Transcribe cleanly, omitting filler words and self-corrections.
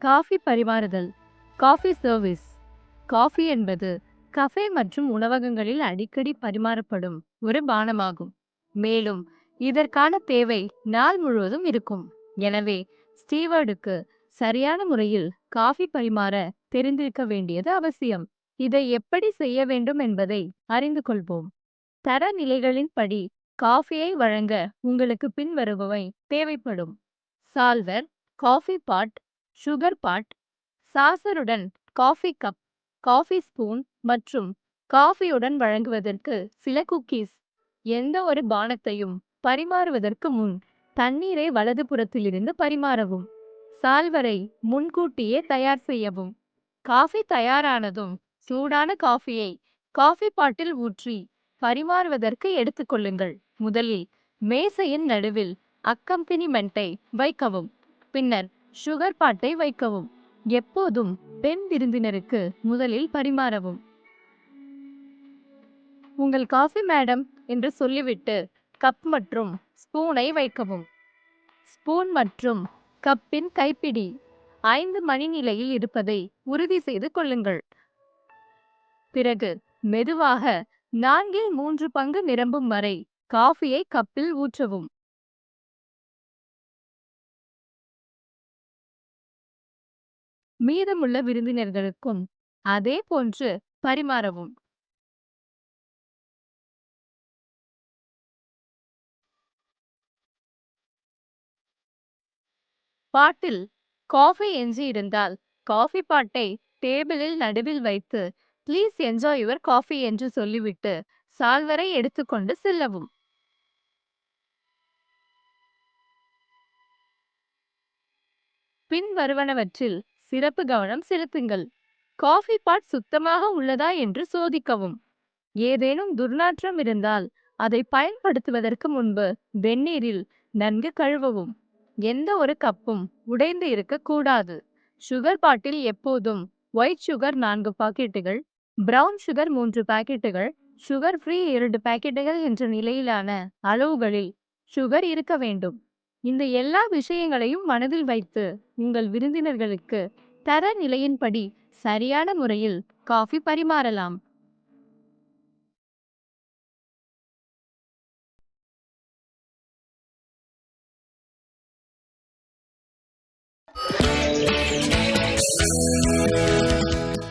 Coffee பரிமாறுதல். Coffee service. Coffee என்பது cafe மற்றும் உணவகங்களில் அடிக்கடி பரிமாறப்படும் ஒரு பானமாகும். மேலும் இதற்கான தேவை நாள் முழுவதும் இருக்கும். எனவே ஸ்டீவர்டுக்கு சரியான முறையில் காஃபி பரிமாற தெரிந்திருக்க வேண்டியது அவசியம். இதை எப்படி செய்ய வேண்டும் என்பதை அறிந்து கொள்வோம். தரநிலைகளின்படி காஃபியை வழங்க உங்களுக்கு பின்வருபவை தேவைப்படும்: சால்வர், காஃபி பாட், சுகர் பாட், சாசருடன் காஃபி கப், காஃபி ஸ்பூன் மற்றும் காஃபியுடன் வழங்குவதற்கு சில குக்கீஸ். எந்த ஒரு பானத்தையும் பரிமாறுவதற்கு முன் தண்ணீரை வலதுபுறத்திலிருந்து பரிமாறவும். சால்வரை முன்கூட்டியே தயார் செய்யவும். காஃபி தயாரானதும் சூடான காஃபியை காஃபி பாட்டில் ஊற்றி பரிமாறுவதற்கு எடுத்துக்கொள்ளுங்கள். முதலில் மேசையின் நடுவில் அக்கம்பெனிமெண்ட்டை வைக்கவும். பின்னர் சுகர் பாட்டை வைக்கவும். எப்போதும் பெண் விருந்தினருக்கு முதலில் பரிமாறவும். உங்கள் காஃபி மேடம் என்று சொல்லிவிட்டு கப் மற்றும் ஸ்பூனை வைக்கவும். ஸ்பூன் மற்றும் கப்பின் கைப்பிடி 5 மணி நிலையில் இருப்பதை உறுதி செய்து கொள்ளுங்கள். பிறகு மெதுவாக 4/3 பங்கு நிரம்பும் வரை காஃபியை கப்பில் ஊற்றவும். மீதமுள்ள விருந்தினர்களுக்கும் அதே போன்று பரிமாறவும். பாட்டில் காஃபி எஞ்சி இருந்தால் காஃபி பாட்டை டேபிளில் நடுவில் வைத்து ப்ளீஸ் என்ஜாய் யுவர் காஃபி என்று சொல்லிவிட்டு சால்வரை எடுத்துக்கொண்டு செல்லவும். பின் வருவனவற்றில் சிறப்பு கவனம் செலுத்துங்கள். காஃபி பாட் சுத்தமாக உள்ளதா என்று சோதிக்கவும். ஏதேனும் துர்நாற்றம் இருந்தால் அதை பயன்படுத்துவதற்கு முன்பு வெந்நீரில் நன்கு கழுவவும். எந்த ஒரு கப்பும் உடைந்து இருக்கக்கூடாது. சுகர் பாட்டில் எப்போதும் ஒயிட் சுகர் 4 பாக்கெட்டுகள், பிரவுன் சுகர் 3 பாக்கெட்டுகள், சுகர் ஃப்ரீ 2 பாக்கெட்டுகள் என்ற நிலையிலான அளவுகளில் சுகர் இருக்க வேண்டும். இந்த எல்லா விஷயங்களையும் மனதில் வைத்து உங்கள் விருந்தினர்களுக்கு தர நிலையின்படி சரியான முறையில் காஃபி பரிமாறலாம்.